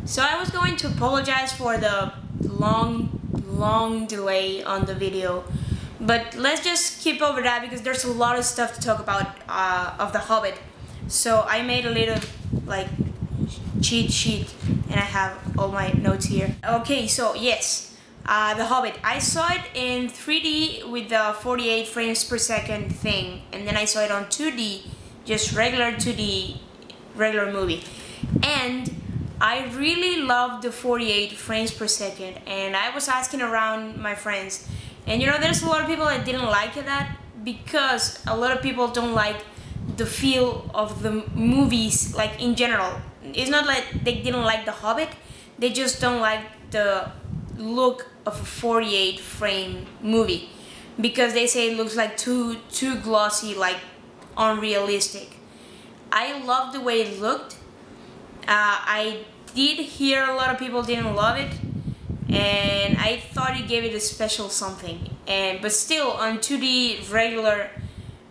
So I was going to apologize for the long delay on the video, but let's just skip over that because there's a lot of stuff to talk about of the Hobbit. So I made a little like cheat sheet and I have all my notes here. Okay, so yes, the Hobbit. I saw it in 3D with the 48 frames per second thing, and then I saw it on 2D, just regular 2D, regular movie. And I really loved the 48 frames per second, and I was asking around my friends, and you know, there's a lot of people that didn't like that because a lot of people don't like the feel of the movies, like in general. It's not like they didn't like the Hobbit, they just don't like the look of a 48 frame movie because they say it looks like too glossy, like unrealistic. I loved the way it looked. I did hear a lot of people didn't love it, and I thought it gave it a special something. But still, on 2D regular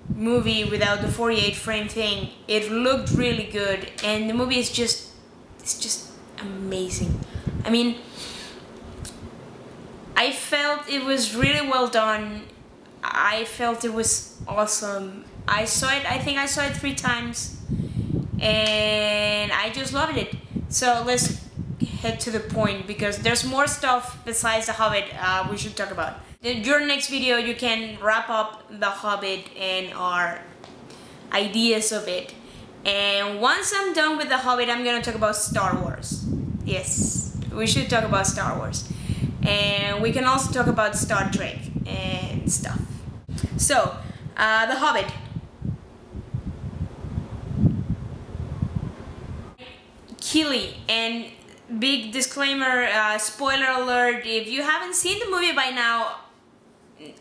movie without the 48 frame thing, it looked really good, and the movie is just amazing. I mean, I felt it was really well done. I felt it was awesome. I think I saw it 3 times. And I just loved it. So let's head to the point because there's more stuff besides the Hobbit we should talk about. In your next video you can wrap up the Hobbit and our ideas of it. And once I'm done with the Hobbit, I'm gonna talk about Star Wars. Yes, we should talk about Star Wars. And we can also talk about Star Trek and stuff. So, the Hobbit. Killy, and big disclaimer, spoiler alert, if you haven't seen the movie by now,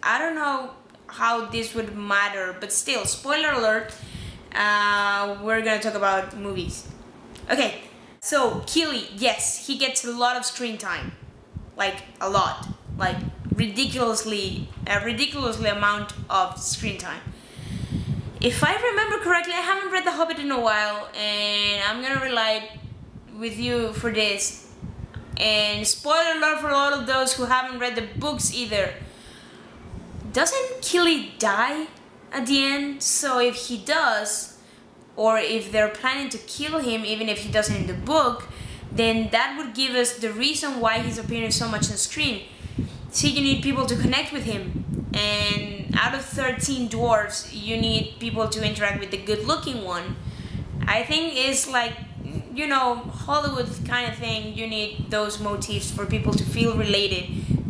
I don't know how this would matter, but still, spoiler alert, we're gonna talk about movies. Okay, so Killy, yes, he gets a lot of screen time, like a lot, like ridiculously amount of screen time. If I remember correctly, I haven't read The Hobbit in a while, and I'm gonna rely with you for this. And spoiler alert for all of those who haven't read the books either. Doesn't Killy die at the end? So if he does, or if they're planning to kill him, even if he doesn't in the book, then that would give us the reason why he's appearing so much on screen. See, you need people to connect with him, and out of 13 dwarves, you need people to interact with the good-looking one. I think it's like, you know, Hollywood kind of thing. You need those motifs for people to feel related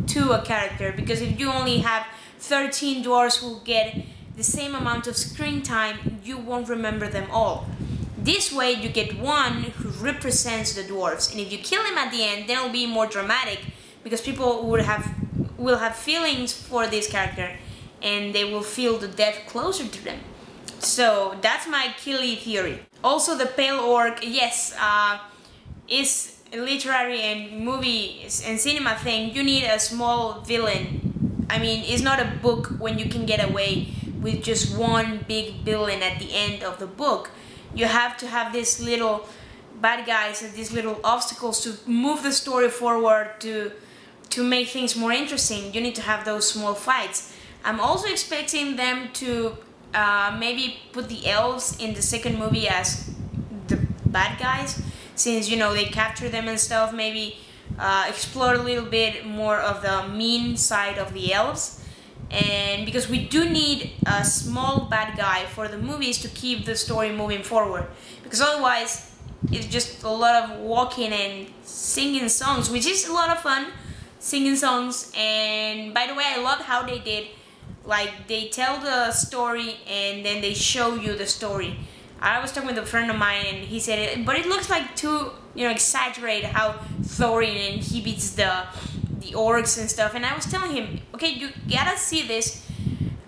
to a character, because if you only have 13 dwarves who get the same amount of screen time, you won't remember them all. This way you get one who represents the dwarves, and if you kill him at the end, then it'll be more dramatic because people will have feelings for this character and they will feel the death closer to them. So that's my Killy theory. Also, the Pale Orc, yes, is a literary and movie and cinema thing. You need a small villain. I mean, it's not a book when you can get away with just one big villain at the end of the book. You have to have these little bad guys and these little obstacles to move the story forward, to make things more interesting. You need to have those small fights. I'm also expecting them to maybe put the elves in the second movie as the bad guys, since, you know, they capture them and stuff. Maybe explore a little bit more of the mean side of the elves, and because we do need a small bad guy for the movies to keep the story moving forward, because otherwise it's just a lot of walking and singing songs, which is a lot of fun, singing songs. And by the way, I love how they did, like, they tell the story and then they show you the story. I was talking with a friend of mine and he said, but it looks like too, you know, exaggerated how Thorin inhibits the orcs and stuff. And I was telling him, okay, you gotta see this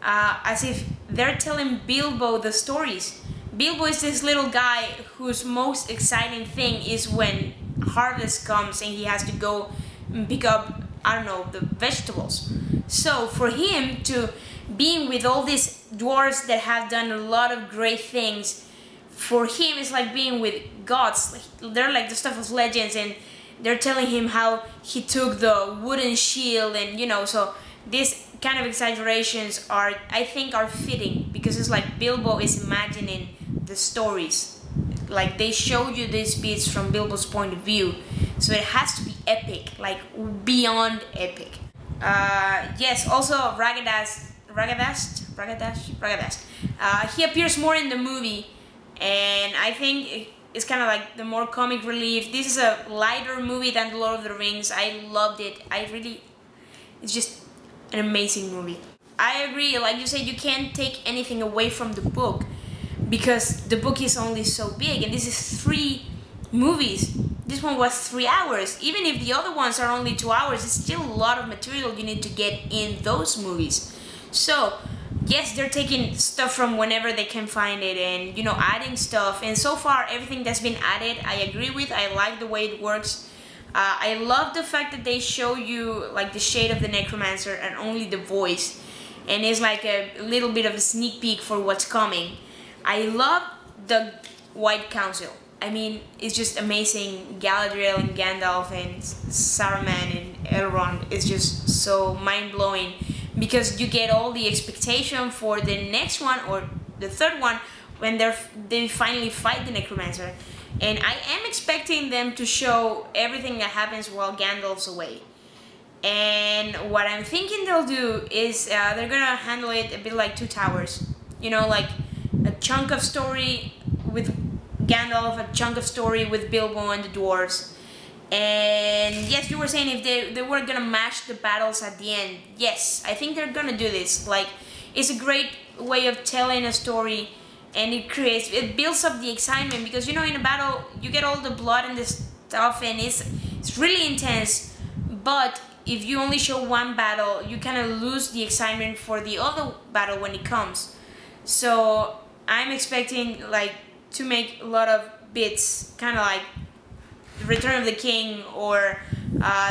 as if they're telling Bilbo the stories. Bilbo is this little guy whose most exciting thing is when harvest comes and he has to go and pick up, I don't know, the vegetables. So for him to being with all these dwarves that have done a lot of great things, for him it's like being with gods. Like, they're like the stuff of legends, and they're telling him how he took the wooden shield, and you know, so these kind of exaggerations are, I think, are fitting, because it's like Bilbo is imagining the stories, like they show you these bits from Bilbo's point of view, so it has to be epic, like beyond epic. Yes, also Radagast. He appears more in the movie, and I think it's kind of like the more comic relief. This is a lighter movie than The Lord of the Rings. I loved it. It's just an amazing movie. I agree, like you said, you can't take anything away from the book, because the book is only so big, and this is 3 movies. This one was 3 hours. Even if the other ones are only 2 hours, it's still a lot of material you need to get in those movies. So yes, they're taking stuff from whenever they can find it, and you know, adding stuff, and so far everything that's been added I agree with. I like the way it works. I love the fact that they show you like the shade of the necromancer and only the voice, and it's like a little bit of a sneak peek for what's coming. I love the White Council. I mean, it's just amazing. Galadriel and Gandalf and Saruman and Elrond is just so mind-blowing, because you get all the expectation for the next one, or the third one, when they finally fight the necromancer. And I am expecting them to show everything that happens while Gandalf's away. And what I'm thinking they'll do is they're gonna handle it a bit like Two Towers. You know, like a chunk of story with Gandalf, a chunk of story with Bilbo and the dwarves. And yes, you were saying if they were gonna mash the battles at the end. Yes, I think they're gonna do this. Like, it's a great way of telling a story, and it builds up the excitement, because you know, in a battle you get all the blood and the stuff, and it's really intense. But if you only show one battle, you kind of lose the excitement for the other battle when it comes. So I'm expecting like to make a lot of bits, kind of like Return of the King or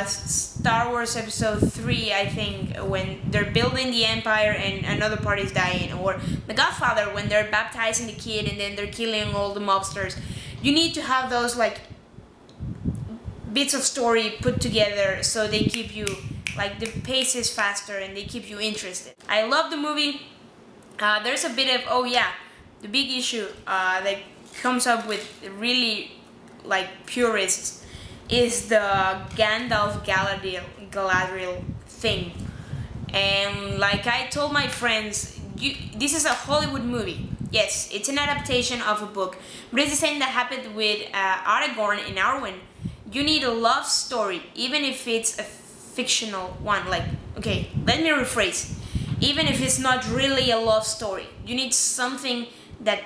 Star Wars Episode 3, I think, when they're building the Empire and another party is dying, or The Godfather when they're baptizing the kid and then they're killing all the mobsters. You need to have those like bits of story put together, so they keep you, like, the pace is faster and they keep you interested. I love the movie. There's a bit of, oh yeah, the big issue that comes up with really like purists is the Gandalf Galadriel thing. And like I told my friends, this is a Hollywood movie. Yes, it's an adaptation of a book, but it's the same that happened with Aragorn in Arwen. You need a love story, even if it's a fictional one. Like, okay, let me rephrase. Even if it's not really a love story, you need something that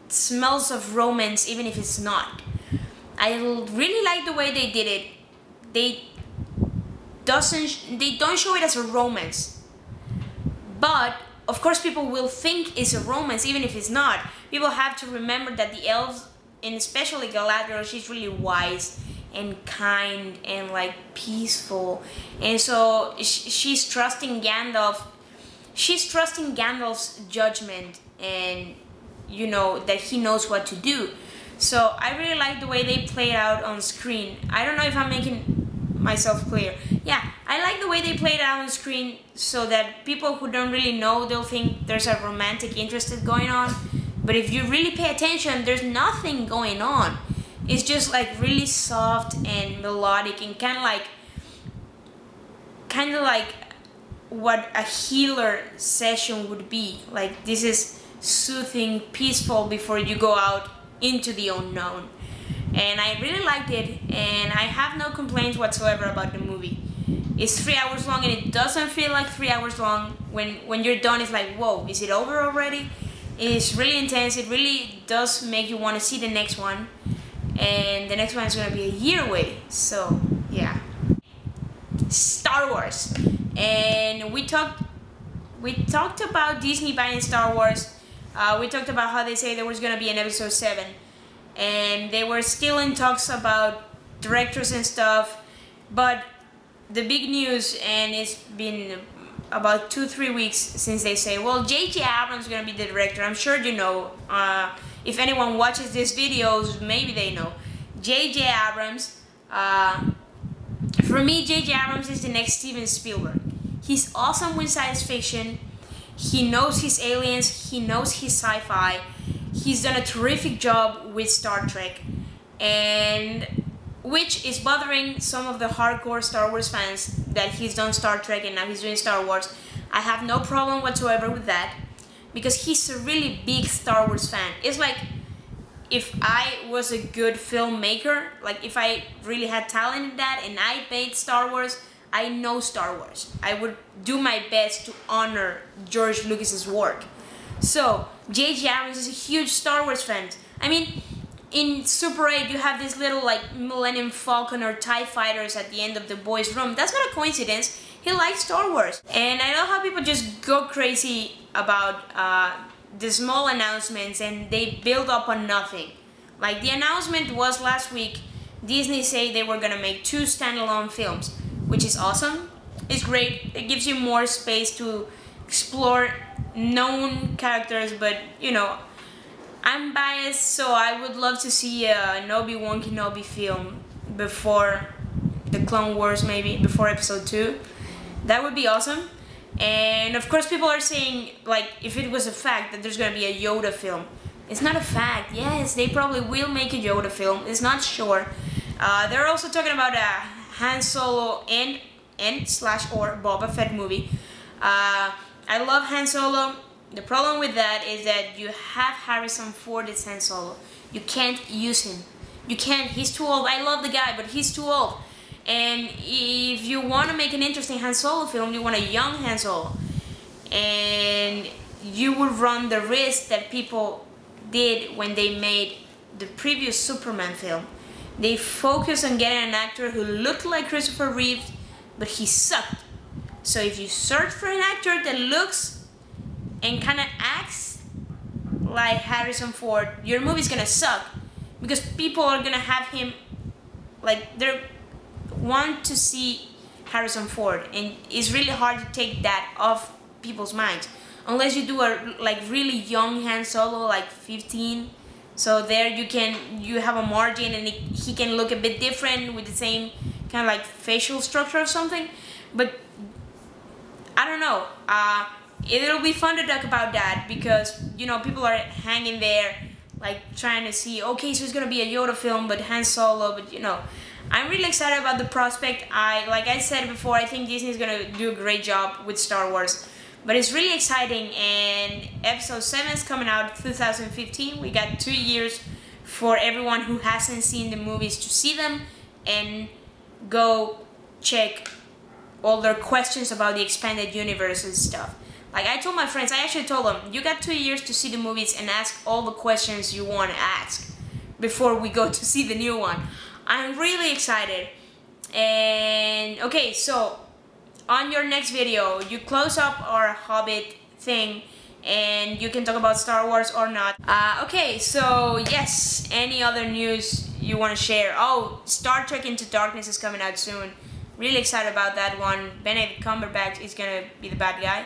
smells of romance, even if it's not. I really like the way they did it. They don't show it as a romance, but of course people will think it's a romance even if it's not. People have to remember that the elves, and especially Galadriel, she's really wise and kind and like peaceful, and so she's trusting Gandalf. She's trusting Gandalf's judgment, and you know that he knows what to do. So I really like the way they play it out on screen. I don't know if I'm making myself clear. Yeah, I like the way they play it out on screen, so that people who don't really know, they'll think there's a romantic interest going on. But if you really pay attention, there's nothing going on. It's just like really soft and melodic, and kind of like what a healer session would be. Like, this is soothing, peaceful before you go out into the unknown. And I really liked it, and I have no complaints whatsoever about the movie. It's 3 hours long, and it doesn't feel like 3 hours long. When you're done, it's like, whoa, is it over already? It's really intense. It really does make you want to see the next one, and the next one is going to be a year away. So yeah, Star Wars. And we talked about Disney buying Star Wars. We talked about how they say there was going to be an episode 7, and they were still in talks about directors and stuff. But the big news, and it's been about 2-3 weeks since they say, well, J.J. Abrams is going to be the director. I'm sure you know. If anyone watches these videos, maybe they know. J.J. Abrams, For me, J.J. Abrams is the next Steven Spielberg. He's awesome with science fiction. He knows his aliens. He knows his sci-fi. He's done a terrific job with Star Trek, and which is bothering some of the hardcore Star Wars fans that he's done Star Trek and now he's doing Star Wars. I have no problem whatsoever with that, because he's a really big Star Wars fan. It's like if I was a good filmmaker, like if I really had talent in that and I made Star Wars, I know Star Wars. I would do my best to honor George Lucas's work. So J.J. Abrams is a huge Star Wars fan. I mean, in Super 8 you have this little like Millennium Falcon or TIE fighters at the end of the boys' room. That's not a coincidence. He likes Star Wars. And I know how people just go crazy about the small announcements and they build up on nothing. Like the announcement was last week, Disney said they were gonna make 2 standalone films, which is awesome. It's great. It gives you more space to explore known characters, but you know, I'm biased, so I would love to see an Obi-Wan Kenobi film before the Clone Wars, maybe before episode 2. That would be awesome. And of course people are saying, like, if it was a fact that there's gonna be a Yoda film. It's not a fact. Yes, they probably will make a Yoda film. It's not sure. They're also talking about a Han Solo and / Boba Fett movie. I love Han Solo. The problem with that is that you have Harrison Ford as Han Solo. You can't use him. You can't. He's too old. I love the guy, but he's too old. And if you want to make an interesting Han Solo film, you want a young Han Solo. And you would run the risk that people did when they made the previous Superman film. They focused on getting an actor who looked like Christopher Reeve, but he sucked. So if you search for an actor that looks and kind of acts like Harrison Ford, your movie's gonna suck, because people are gonna have him, like, they want to see Harrison Ford, and it's really hard to take that off people's minds unless you do a like really young Han Solo, like 15. So there you have a margin, and he can look a bit different with the same kind of like facial structure or something. But I don't know. It'll be fun to talk about that, because you know people are hanging there like trying to see, okay, so it's gonna be a Yoda film but Han Solo, but you know, I'm really excited about the prospect. Like I said before, I think Disney's gonna do a great job with Star Wars, but it's really exciting. And episode 7 is coming out 2015. We got 2 years for everyone who hasn't seen the movies to see them and go check all their questions about the expanded universe and stuff. Like I told my friends, I actually told them, you got 2 years to see the movies and ask all the questions you want to ask before we go to see the new one. I'm really excited. And okay, so on your next video, you close up our Hobbit thing and you can talk about Star Wars or not. Okay, so yes, any other news you want to share? Oh, Star Trek Into Darkness is coming out soon. Really excited about that one. Benedict Cumberbatch is gonna be the bad guy,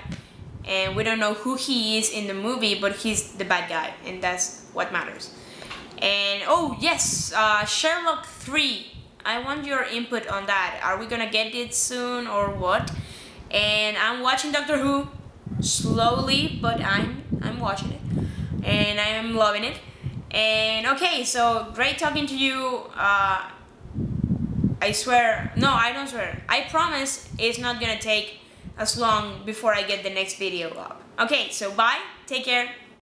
and we don't know who he is in the movie, but he's the bad guy, and that's what matters. And oh yes, Sherlock 3. I want your input on that. Are we gonna get it soon or what? And I'm watching Doctor Who slowly, but I'm watching it, and I am loving it. And okay, so great talking to you. I swear, no, I don't swear. I promise it's not gonna take as long before I get the next video up. Okay, so bye, take care.